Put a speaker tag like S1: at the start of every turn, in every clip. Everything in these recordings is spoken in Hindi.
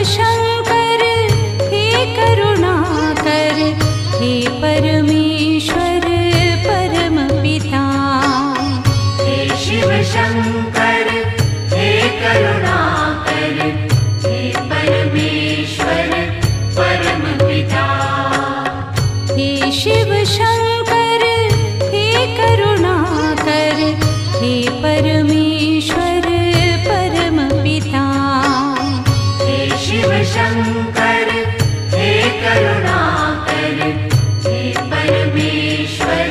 S1: शंकर हे करुणाकर, हे परमेश्वर परम पिता।
S2: हे शिव शंकर हे करुणाकर, हे परमेश्वर परम पिता।
S1: हे शिव शंकर हे करुणाकर, हे परमेश्वर परम पिता।
S2: हे शिव शंकर हे करुणाकर, हे परमेश्वर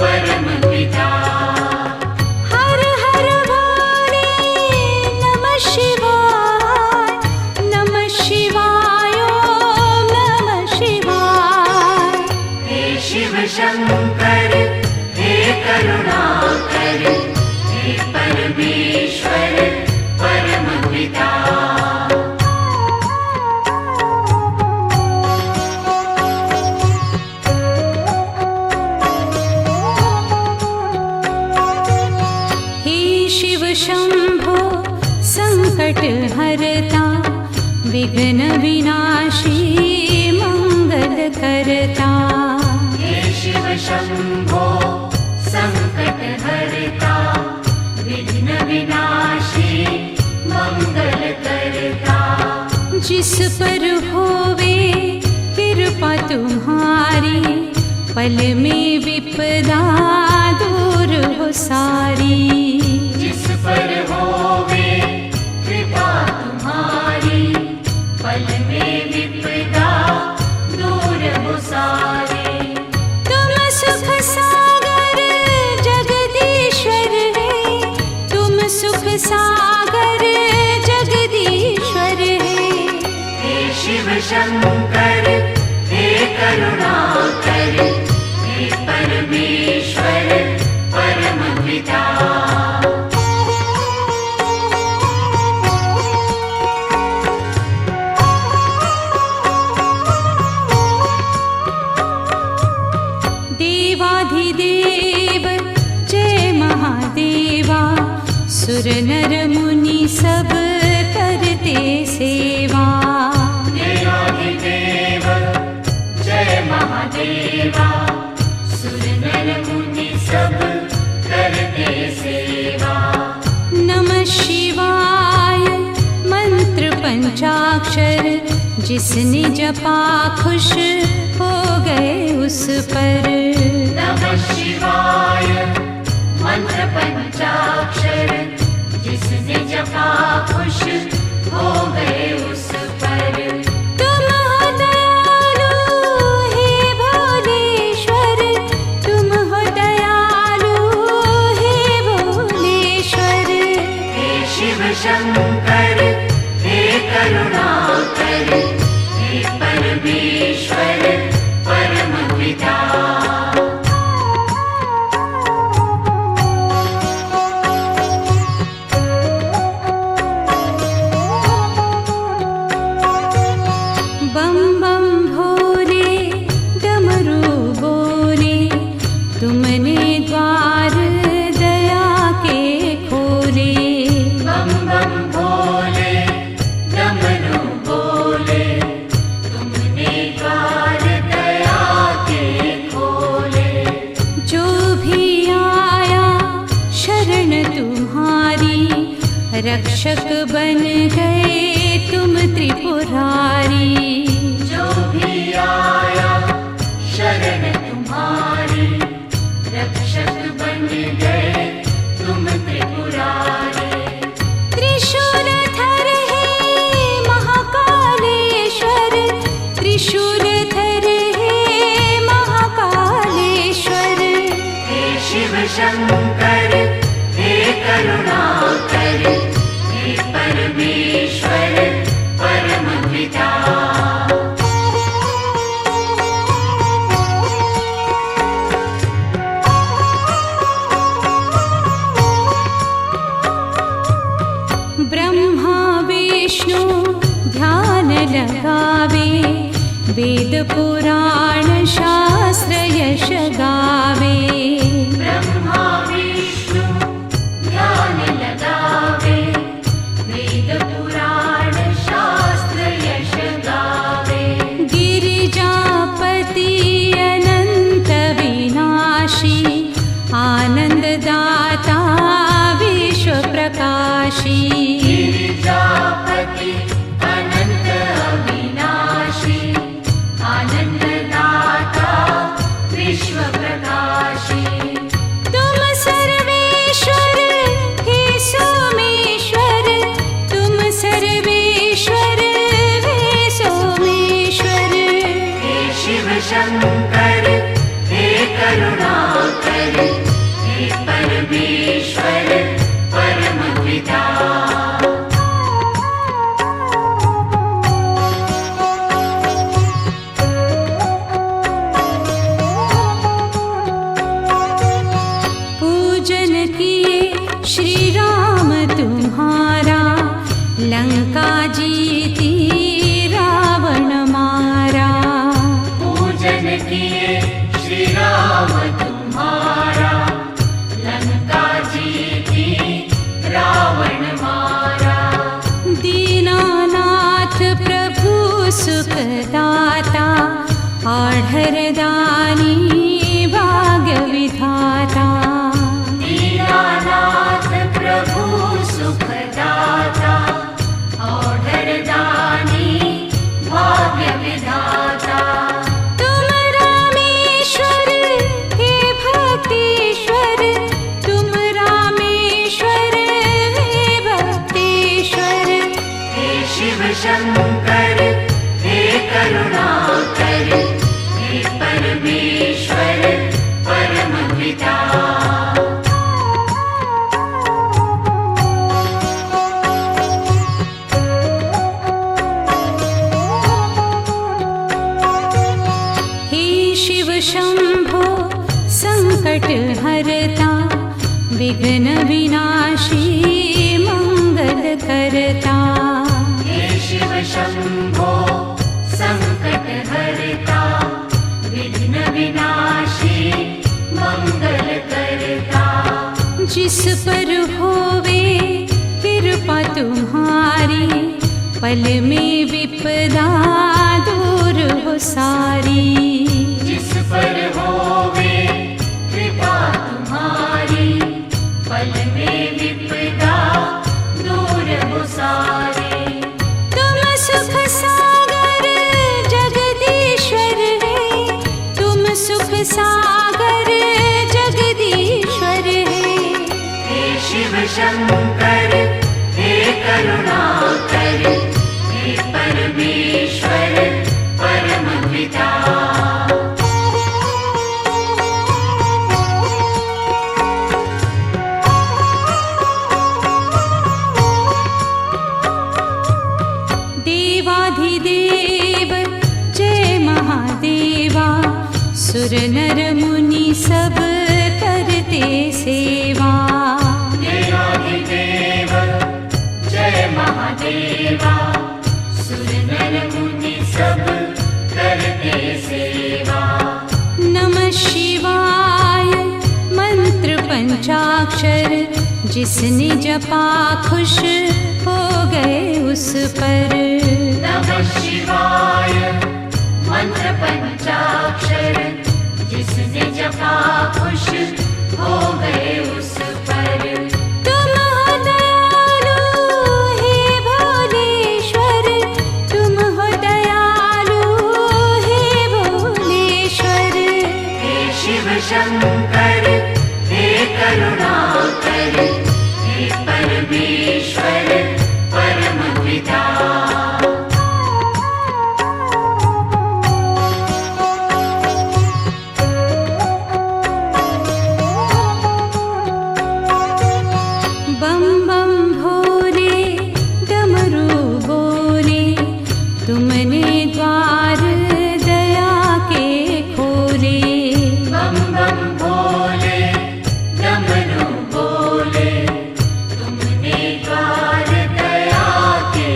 S2: परम पिता।
S1: हर हर भोले नमः शिवाय, नमः शिवाय ओम नमः शिवाय।
S2: हे शिव शंकर हे करुणाकर, हे परमेश्वर परम पिता।
S1: हे शिव शंभो संकट हरता, विघ्न विनाशी मंगल करता।
S2: हे शिव शंभो संकट हरता, विघ्न विनाशी मंगल करता।
S1: जिस पर होवे कृपा तुम्हारी, पल में विपदा दूर हो सारी।
S2: जिस पर होवे कृपा तुम्हारी, पल में विपदा दूर हो सारे।
S1: तुम सुख सागर जगदीश्वर है, तुम सुख सागर जगदीश्वर है।
S2: हे शिव शंकर हे करुणाकर, हे परमेश्वर परम पिता।
S1: देवाधिदेव जय महादेवा, सुर नर मुनि सब करते सेवा।
S2: देवाधिदेव जय महादेवा, सुर नर मुनि सब करते सेवा।
S1: नमः शिवाय मंत्र पंचाक्षर, जिसने जपा खुश हो गए उस पर।
S2: नमः शिवाय मंत्र पंचाक्षर, जिसने जपा खुश हो गए उस पर।
S1: तुम हो दयालु हे भोलेश्वर, तुम हो दयालु हे भोलेश्वर।
S2: हे शिव शंकर हे करुणाकर, हे परमेश्वर परम पिता।
S1: बम बम भोले डमरू बोले, तुमने द्वार दया के खोले।
S2: बम बम भोले डमरू बोले, तुमने द्वार दया के खोले।
S1: जो भी आया शरण तुम्हारी, रक्षक बन गए तुम त्रिपुरारी।
S2: जो भी आया शरण तुम्हारी, रक्षक बन गए तुम त्रिपुरारी।
S1: त्रिशूलधर हे महाकालेश्वर, त्रिशूलधर हे महाकालेश्वर।
S2: हे शिव शंकर हे करुणाकर, हे परमेश्वर परम पिता।
S1: ब्रह्मा विष्णु ध्यान लगावे, वेद पुराण शास्त्र यश गावे।
S2: ब्रह्मा विष्णु ध्यान लगावे, वेद पुराण शास्त्र
S1: अविनाशी
S2: गिरिजापति अनंत अविनाशी आनंददाता विश्व प्रकाशी
S1: तुम सर्वेश्वर हे सोमेश्वर तुम सर्वेश्वर हे सोमेश्वर
S2: हे शिव शंकर हे करुणाकर हे परमेश्वर परम पिता
S1: पूजन किए श्री राम तुम्हारा लंका जीती रावण मारा
S2: पूजन किए श्री राम तुम्हारा लंका जीती रावण मारा
S1: दीनानाथ प्रभु सुखदाता आढ़रदानी भाग्य विधाता
S2: दीनानाथ प्रभु सुखदाता औढ़रदानी भाग्य विधाता
S1: तुम रामेश्वर हे भक्तेश्वर तुम रामेश्वर हे भक्तेश्वर
S2: हे शिव शंकर हे करुणाकर हे परमेश्वर परम पिता
S1: हे शिव शंभो संकट हरता विघ्न विनाशी मंगल करता
S2: हे शिव शंभो संकट हरता विघ्न विनाशी मंगल करता
S1: जिस पर होवे कृपा तुम्हारी पल में विपदा दूर हो सारी
S2: जिस पर होवे कृपा तुम्हारी पल में विपदा दूर हो सारे
S1: तुम सुख सागर जगदीश्वर है तुम सुख सागर जगदीश्वर है
S2: हे शिव शंकर हे करुणाकर हे परमेश्वर परम पिता
S1: देवाधिदेव जय महादेवा सुर नर मुनि सब करते सेवा
S2: देवाधिदेव जय महादेवा सुर नर मुनि सब करते सेवा
S1: नमः शिवाय मंत्र पंचाक्षर जिसने जपा खुश हो गए उस पर
S2: नमः शिवाय मंत्र पंचाक्षर जिसने जपा खुश हो गए उस पर
S1: तुम हो दयालु हे भोलेश्वर तुम हो दयालु हे भोलेश्वर
S2: हे शिव शंकर हे करुणाकर हे परमेश्वर परम पिता
S1: बम बम भोले डमरू बोले तुमने द्वार दया के खोले
S2: बम बम भोले डमरू बोले तुमने द्वार दया के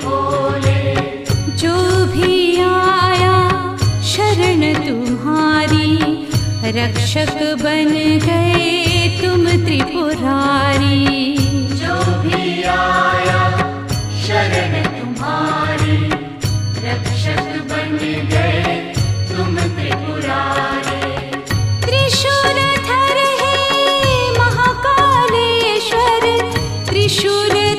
S2: खोले
S1: जो भी आया शरण तुम्हारी रक्षक बन गए तुम त्रिपुरारी
S2: जो भी आया शरण तुम्हारी रक्षक बन गए तुम त्रिपुरारी
S1: त्रिशूलधर हे महाकालेश्वर त्रिशूलधर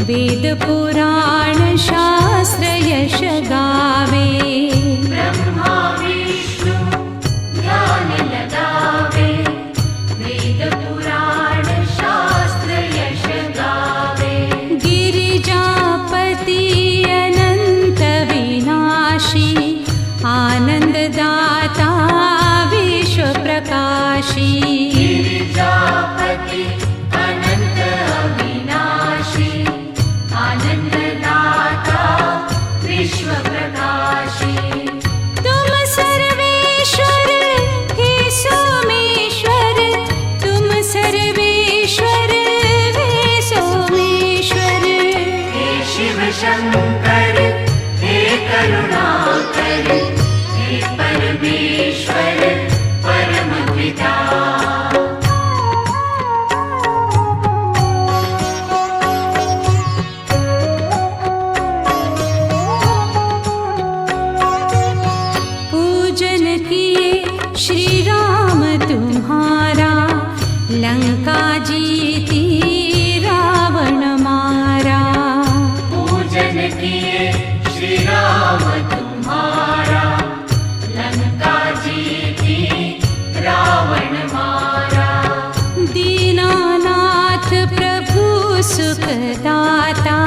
S1: वेद पुराण शास्त्र यश गावे।
S2: ब्रह्मा विष्णु ध्यान लगावे, वेद पुराण शास्त्र यश गावे।
S1: गिरिजापति अनंत विनाशी, आनंददाता विश्व प्रकाशी।
S2: गिरिजापति अनंत अविनाशी, आनंददाता विश्व प्रकाशी।
S1: तुम सर्वेश्वर हे सोमेश्वर, तुम सर्वेश्वर हे सोमेश्वर।
S2: हे शिव शंकर हे करुणाकर, हे परमेश्वर परम पिता।
S1: पूजन किए श्री राम तुम्हारा, लंका जीती रावण मारा।
S2: पूजन किए श्री राम तुम्हारा, लंका जीती रावण मारा।
S1: दीनानाथ प्रभु सुखदाता,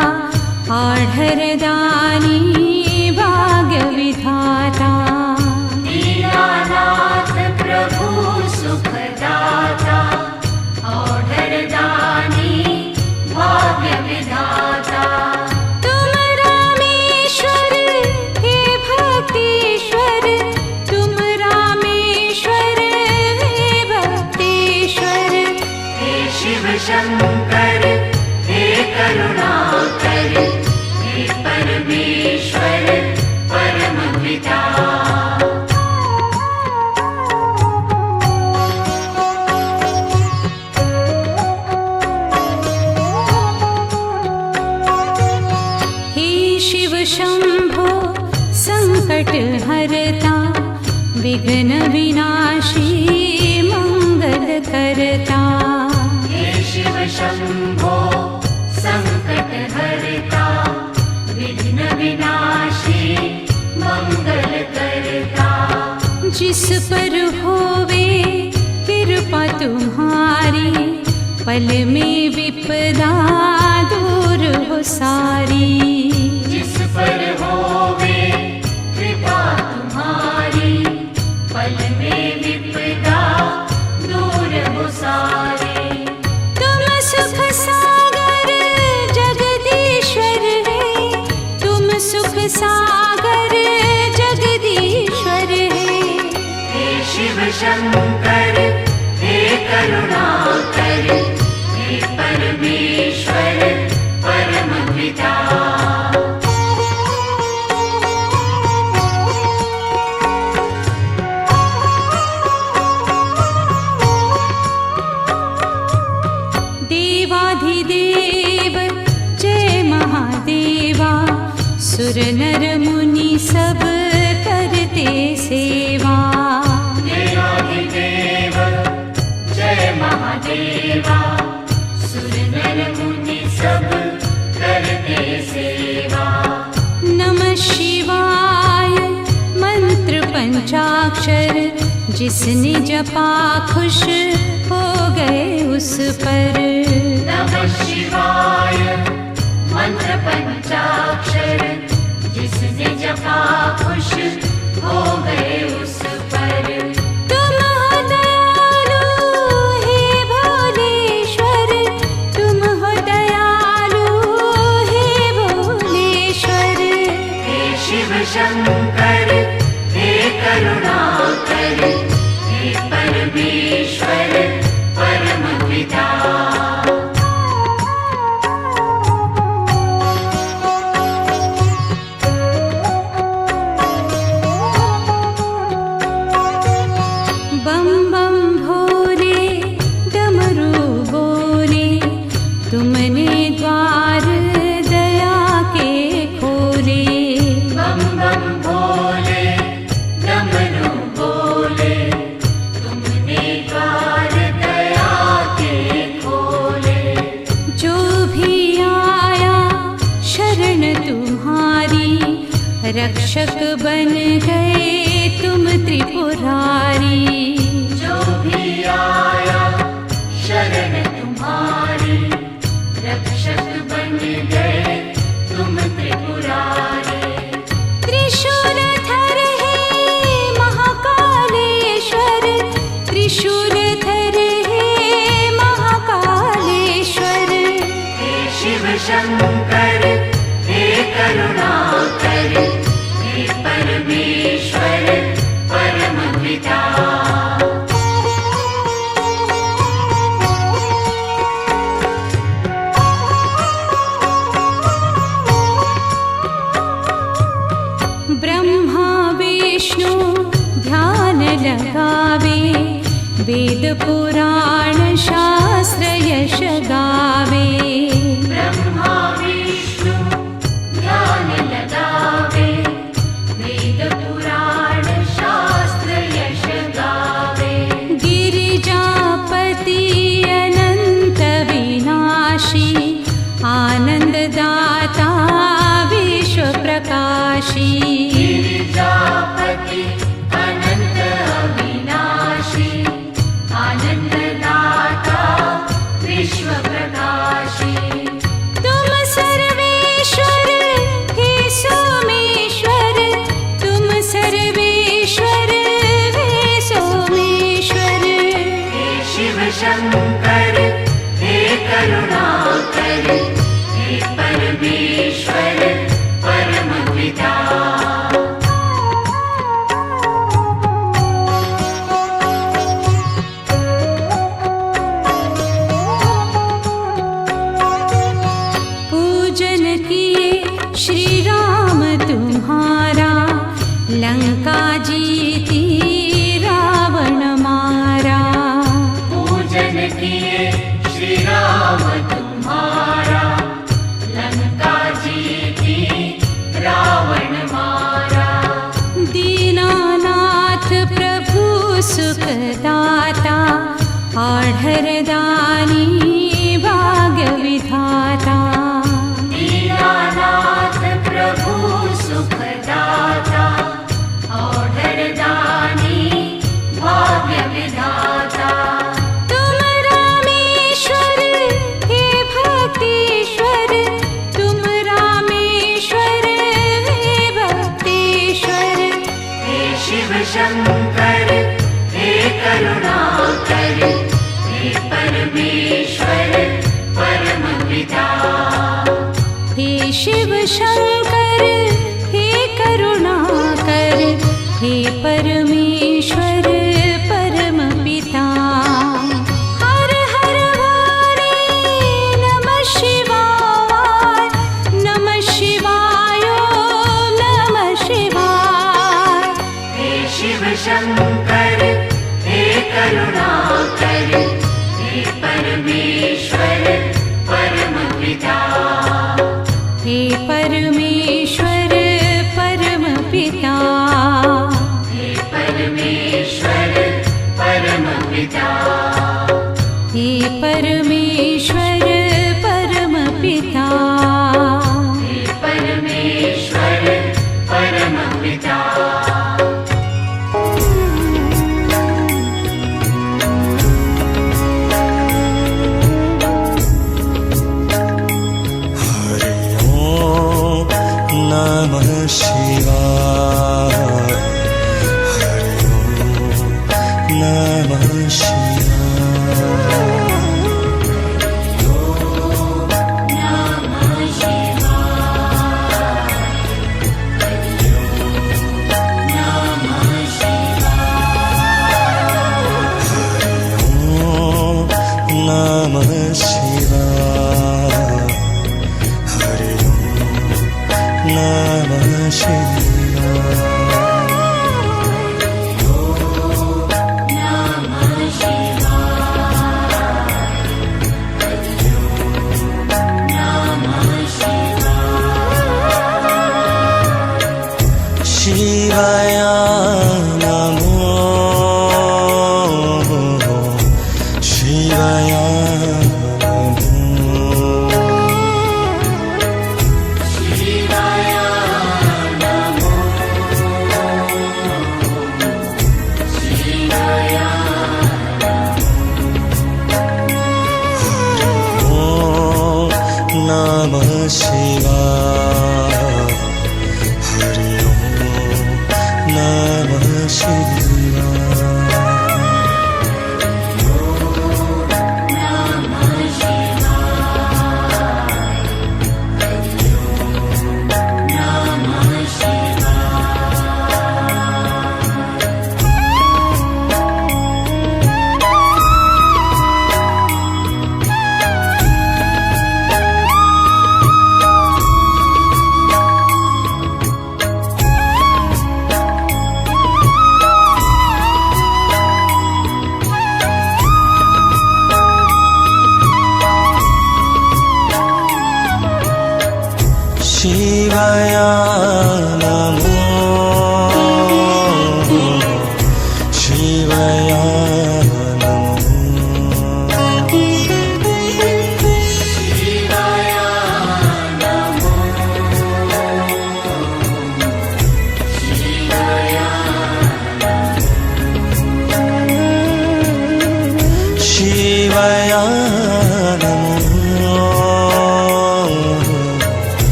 S1: आढ़रदानी भाग्य विधाता।
S2: दीनानाथ प्रभु सुखदाता, औढ़रदानी भाग्य विधाता।
S1: तुम रामेश्वर हे भक्तेश्वर, तुम रामेश्वर हे भक्तेश्वर।
S2: हे शिव शंकर हे करुणाकर, हे परमेश्वर परम पिता।
S1: हे शिव शंभो संकट हरता, विघ्न विनाशी मंगल करता।
S2: हे शिव शंभो संकट हरता, विघ्न विनाशी मंगल करता।
S1: जिस पर होवे कृपा तुम्हारी, पल में विपदा दूर हो सारी।
S2: जिस पर होवे कृपा तुम्हारी, पल में विपदा दूर हो सारी।
S1: तुम सुख सागर जगदीश्वर है, तुम सुख सागर जगदीश्वर है।
S2: हे शिव शंकर हे करुणाकर, हे परमेश्वर परम पिता।
S1: देवाधिदेव जय महादेवा, सुर नर मुनि सब करते सेवा।
S2: देवाधिदेव जय महादेवा, सुर नर मुनि सब करते सेवा।
S1: नमः शिवाय मंत्र पंचाक्षर, जिसने जपा खुश हो गए उस पर।
S2: नमः शिवाय मंत्र पंचाक्षर, जिसने जपा खुश हो गए उस पर।
S1: तुम हो दयालु हे भोलेश्वर, तुम हो दयालु हे भोलेश्वर।
S2: हे शिव शंकर हे करुणाकर, हे परमेश्वर परम पिता।
S1: बम बम भोले डमरू बोले, तुमने द्वार दया के खोले।
S2: बम बम भोले डमरू बोले, तुमने द्वार दया के खोले।
S1: जो भी आया रक्षक बन गए तुम त्रिपुरारी।
S2: जो भी आया शरण तुम्हारी, रक्षक बन गए तुम त्रिपुरारी।
S1: त्रिशूलधर है महाकालेश्वर, त्रिशूलधर है महाकालेश्वर।
S2: हे शिव शंकर हे करुणाकर, हे परमेश्वर परम पिता।
S1: ब्रह्मा विष्णु ध्यान लगावे, वेद पुराण शास्त्र यश गावे।
S2: ब्रह्मा विष्णु ध्यान लगावे, वेद पुराण शास्त्र यश गावे।
S1: गिरिजापति अनंत विनाशी, आनंददाता विश्व प्रकाशी।
S2: गिरिजापति अनंत अविनाशी, आनंददाता विश्व प्रकाशी।
S1: तुम सर्वेश्वर हे सोमेश्वर, तुम सर्वेश्वर हे सोमेश्वर।
S2: हे शिव शंकर हे करुणाकर, हे परमेश्वर परम पिता।
S1: पूजन किए श्री राम तुम्हारा, लंका जीती रावण मारा।
S2: पूजन किए श्री राम तुम्हारा, लंका जीती रावण मारा।
S1: दीनानाथ प्रभु सुखदाता, आढ़रदानी भाग्य विधाता।
S2: दीनानाथ प्रभु सुखदाता, औढ़रदानी भाग्य विधाता।
S1: तुम रामेश्वर हे भक्तेश्वर, तुम रामेश्वर हे भक्तेश्वर।
S2: हे शिव शंकर हे करुणाकर, हे परमेश्वर परम पिता।
S1: हे शिव शंकर हे करुणाकर, हे परमेश्वर परम पिता। हर हर वाणी नमः शिवाय, नमः शिवाय नमः शिवाय।
S2: हे शिव शंकर हे करुणाकर, हे परमेश्वर परम पिता।
S1: हे परमेश्वर परम पिता।
S2: हे परमेश्वर परम पिता।
S1: हे परमेश्वर परम पिता।
S2: हे परमेश्वर परम पिता।
S3: नमः शिवाय, हरि ओम नमः शिवाय।
S2: नमः शिवाय, नमः शिवाय।
S3: ओम नमः शिवाय, हरि ओम नमः शिवाय। शिवाय नमो, शिवाय नमो। नमः शिवाय हरि ओम नमः शिवाय शिवाय नमो शिवाय शिवाय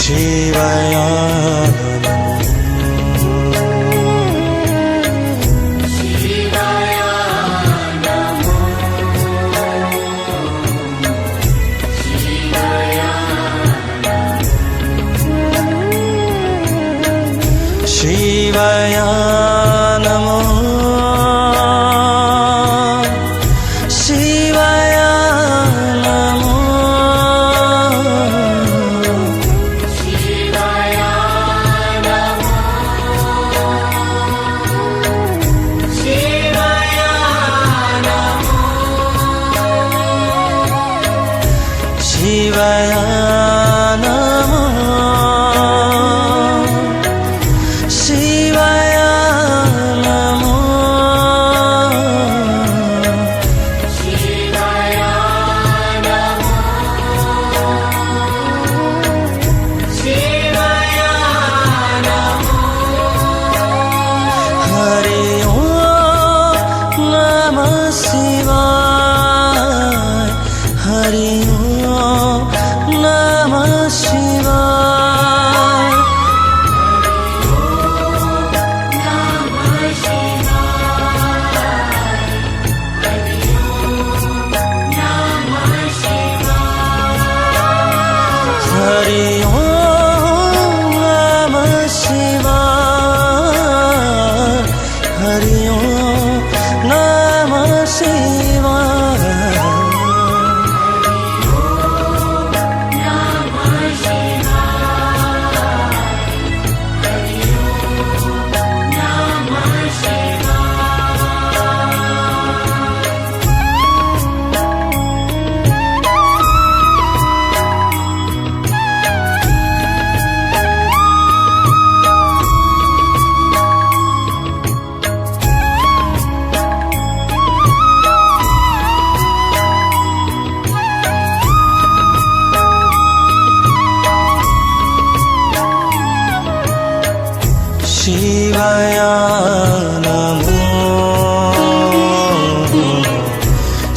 S3: शिवाय शिवाय नमो शिवाय नमो शिवाय नमो शिवाय नमो हरि ओम नमः शिवाय हरि ओम नमः शिवाय हरि ओम नमः शिवाय हरि ओम नमः शिवाय शिवाय नमो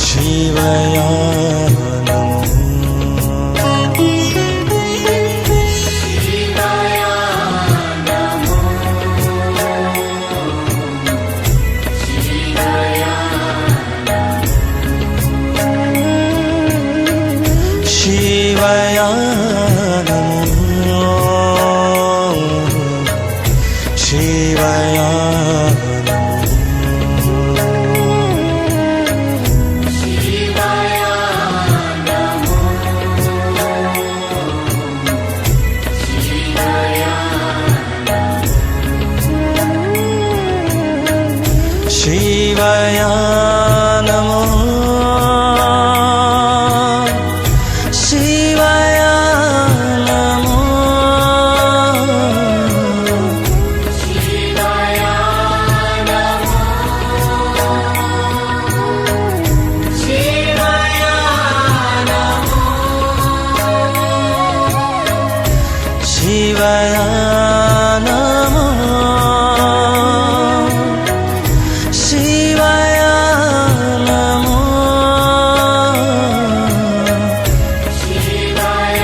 S3: शिवाय शिवाय नमो शिवाय शिवाय नमो शिवाय नमो शिवाय नमो शिवाय नमो शिवाय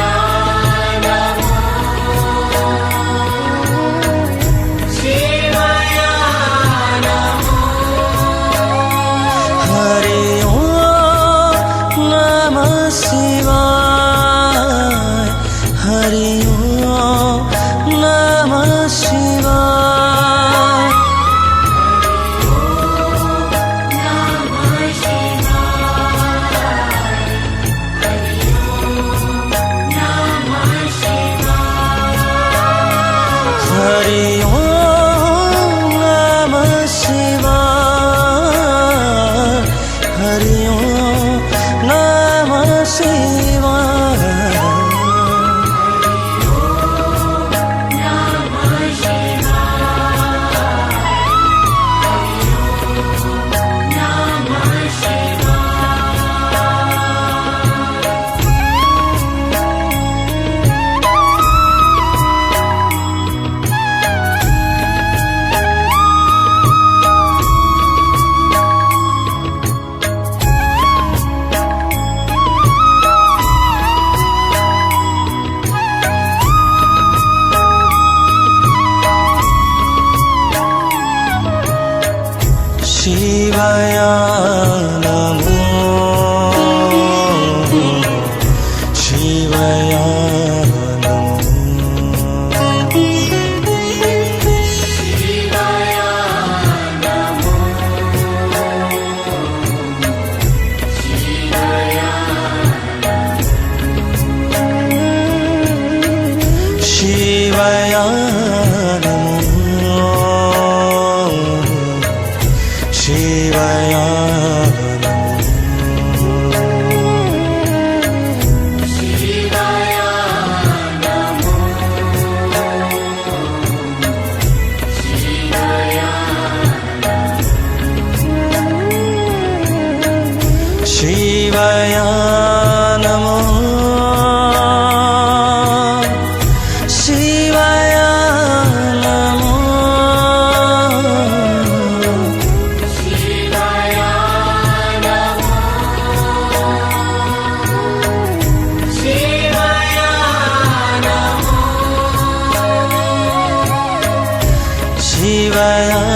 S3: शिवया शिवया शिवया शिवया नमो शिवया नमो शिवया